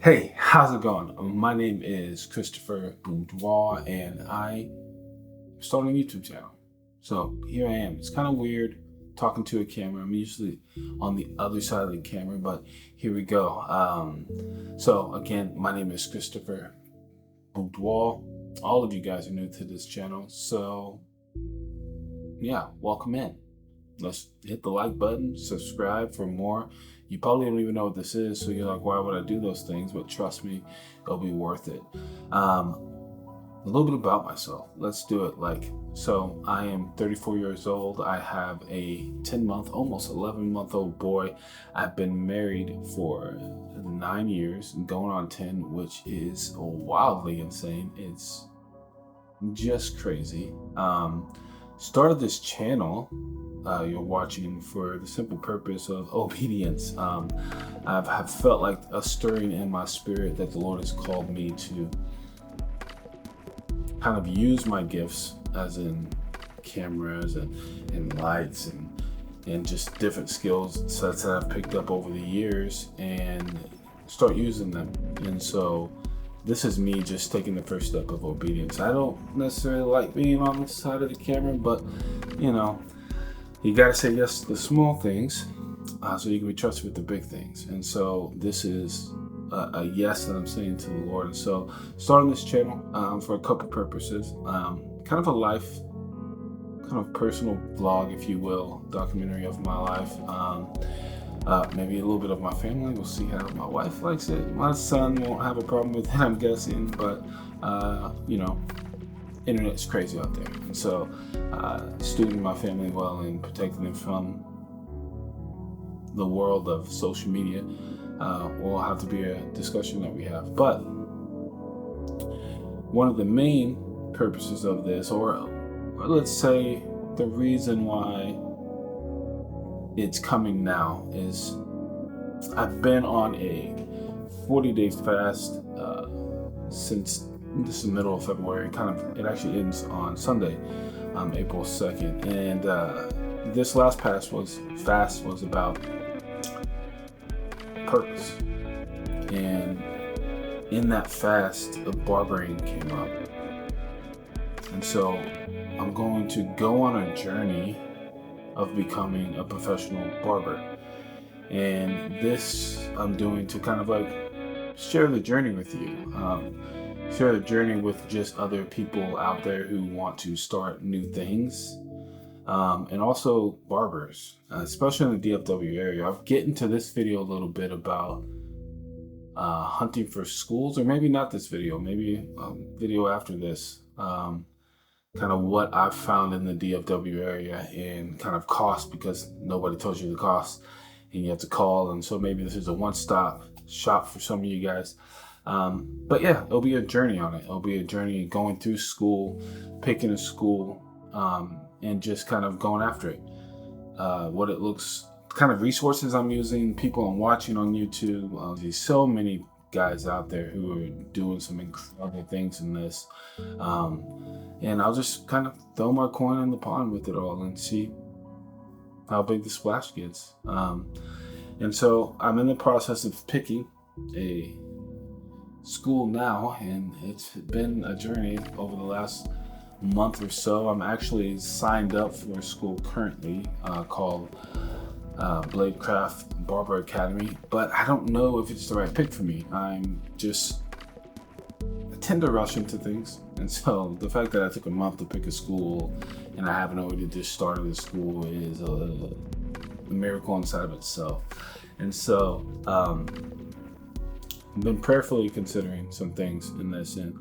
Hey, how's it going? My name is Christopher Boudoir, and I started a YouTube channel. So here I am. It's kind of weird talking to a camera. I'm usually on the other side of the camera, but here we go. So again, my name is Christopher Boudoir. All of you guys are new to this channel, so yeah, welcome in. Let's hit the like button, subscribe for more. You probably don't even know what this is, so you're like, why would I do those things? But trust me, it'll be worth it. A little bit about myself. Let's do it. So I am 34 years old. I have a 10-month, almost 11-month-old boy. I've been married for 9 years, going on 10, which is wildly insane. It's just crazy. Started this channel you're watching for the simple purpose of obedience. Have felt like a stirring in my spirit that the Lord has called me to kind of use my gifts, as in cameras and lights and just different skill sets that I've picked up over the years, and start using them. And so this is me just taking the first step of obedience. I don't necessarily like being on this side of the camera, but you know, you got to say yes to the small things so you can be trusted with the big things. And so this is a yes that I'm saying to the Lord. And so starting this channel for a couple purposes, kind of a life, kind of personal vlog, if you will, documentary of my life. Maybe a little bit of my family. We'll see how my wife likes it. My son won't have a problem with it, I'm guessing, but internet's crazy out there. And so stewarding my family well and protecting them from the world of social media will have to be a discussion that we have. But one of the main purposes of this, or let's say the reason why it's coming now, is I've been on a 40-day fast since this is the middle of February. It actually ends on Sunday, April 2nd. And this last fast was about purpose. And in that fast, the barbering came up. And so I'm going to go on a journey of becoming a professional barber. And this I'm doing to kind of like share the journey with you. Share the journey with just other people out there who want to start new things. And also barbers, especially in the DFW area. I'll get into this video a little bit about hunting for schools, or maybe not this video, maybe a video after this. Kind of what I've found in the DFW area and kind of cost, because nobody tells you the cost and you have to call. And so maybe this is a one-stop shop for some of you guys. But yeah, it'll be a journey on it. It'll be a journey going through school, picking a school, and just kind of going after it. What it looks, kind of resources I'm using, people I'm watching on YouTube. There's so many guys out there who are doing some incredible things in this. And I'll just kind of throw my coin in the pond with it all and see how big the splash gets. And so I'm in the process of picking a school now, and it's been a journey over the last month or so. I'm actually signed up for a school currently called Bladecraft Barber Academy, but I don't know if it's the right pick for me. I tend to rush into things, and so the fact that I took a month to pick a school and I haven't already just started the school is a miracle inside of itself. And so I've been prayerfully considering some things in this, and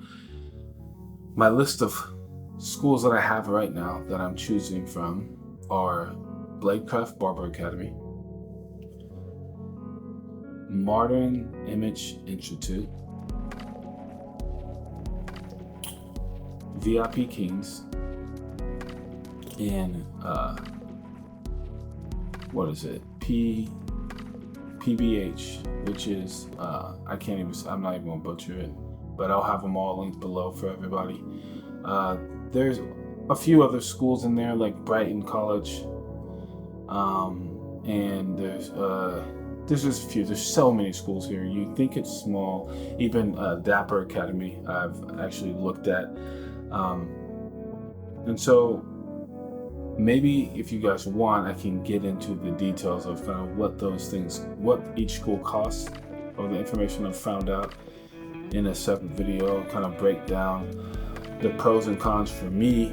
my list of schools that I have right now that I'm choosing from are Bladecraft Barber Academy, Modern Image Institute, VIP Kings, and PBH, which is I'm not even gonna butcher it, but I'll have them all linked below for everybody. There's a few other schools in there, like Brighton College, and there's there's just a few. There's so many schools here. You think it's small. Even Dapper Academy, I've actually looked at. And so maybe if you guys want, I can get into the details of kind of what each school costs, or the information I've found out in a separate video, kind of break down the pros and cons for me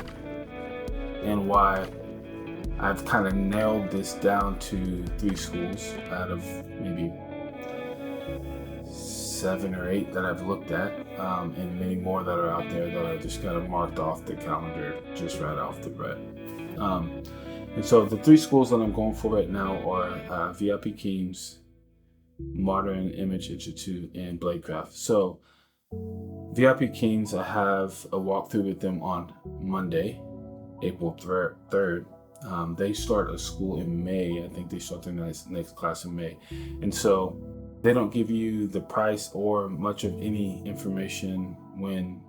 and why I've kind of nailed this down to 3 schools out of maybe 7 or 8 that I've looked at, and many more that are out there that I just kind of marked off the calendar just right off the bat. And so the 3 schools that I'm going for right now are VIP Kings, Modern Image Institute, and Bladecraft. So VIP Kings, I have a walkthrough with them on Monday, April 3rd. They start a school in May. I think they start their next class in May. And so they don't give you the price or much of any information when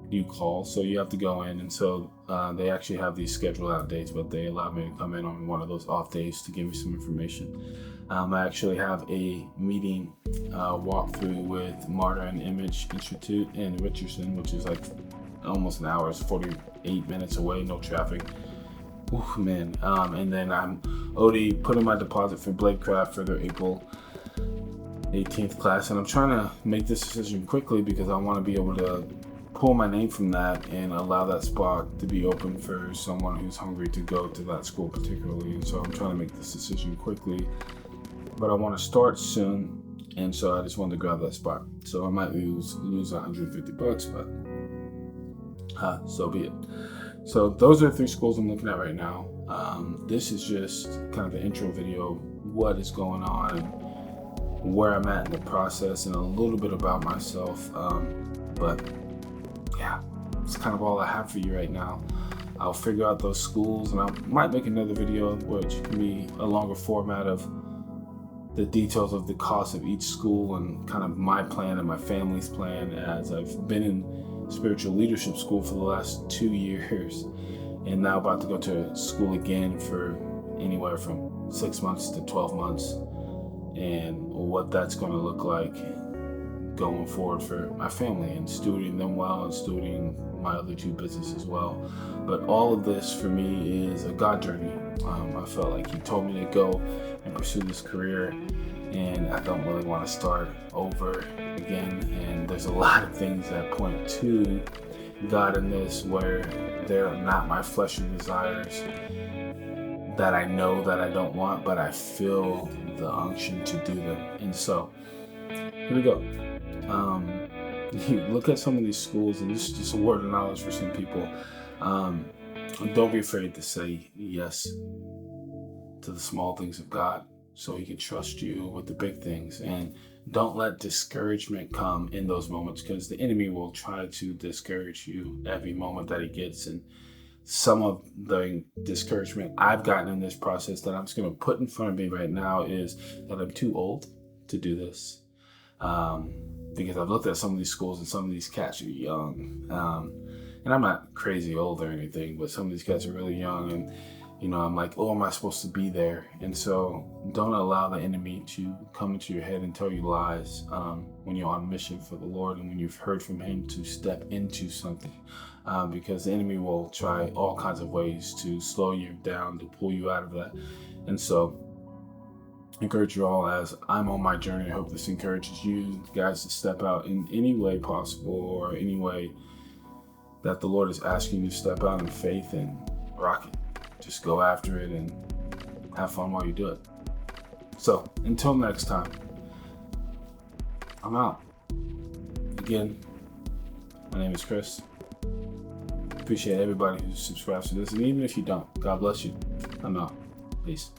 you call. So you have to go in. And so they actually have these scheduled out dates, but they allow me to come in on one of those off days to give me some information. I actually have a meeting walkthrough with Modern Image Institute in Richardson, which is like almost an hour. It's 48 minutes away, no traffic. Ooh, man. And then I'm already putting my deposit for Bladecraft for their April 18th class. And I'm trying to make this decision quickly because I want to be able to pull my name from that and allow that spot to be open for someone who's hungry to go to that school particularly. And so I'm trying to make this decision quickly, but I want to start soon. And so I just wanted to grab that spot. So I might lose $150, but so be it. So those are 3 schools I'm looking at right now. This is just kind of an intro video, what is going on and where I'm at in the process, and a little bit about myself. But yeah, it's kind of all I have for you right now. I'll figure out those schools, and I might make another video which can be a longer format of the details of the cost of each school and kind of my plan and my family's plan, as I've been in spiritual leadership school for the last 2 years and now about to go to school again for anywhere from 6 months to 12 months, and what that's going to look like going forward for my family and stewarding them well and stewarding my other 2 businesses as well. But all of this for me is a God journey. I felt like He told me to go and pursue this career, and I don't really want to start over again. And there's a lot of things that point to God in this where they're not my fleshly desires that I know that I don't want, but I feel the unction to do them. And so here we go. You look at some of these schools, and this is just a word of knowledge for some people. Don't be afraid to say yes to the small things of God, so He can trust you with the big things. And don't let discouragement come in those moments, because the enemy will try to discourage you every moment that he gets. And some of the discouragement I've gotten in this process that I'm just going to put in front of me right now is that I'm too old to do this. Because I've looked at some of these schools, and some of these cats are young. And I'm not crazy old or anything, but some of these cats are really young. And I'm like, oh, am I supposed to be there? And so don't allow the enemy to come into your head and tell you lies when you're on mission for the Lord and when you've heard from Him to step into something. Because the enemy will try all kinds of ways to slow you down, to pull you out of that. And so I encourage you all, as I'm on my journey. I hope this encourages you guys to step out in any way possible, or any way that the Lord is asking you to step out in faith and rock it. Just go after it and have fun while you do it. So until next time, I'm out. Again, my name is Chris. Appreciate everybody who subscribes to this. And even if you don't, God bless you. I'm out. Peace.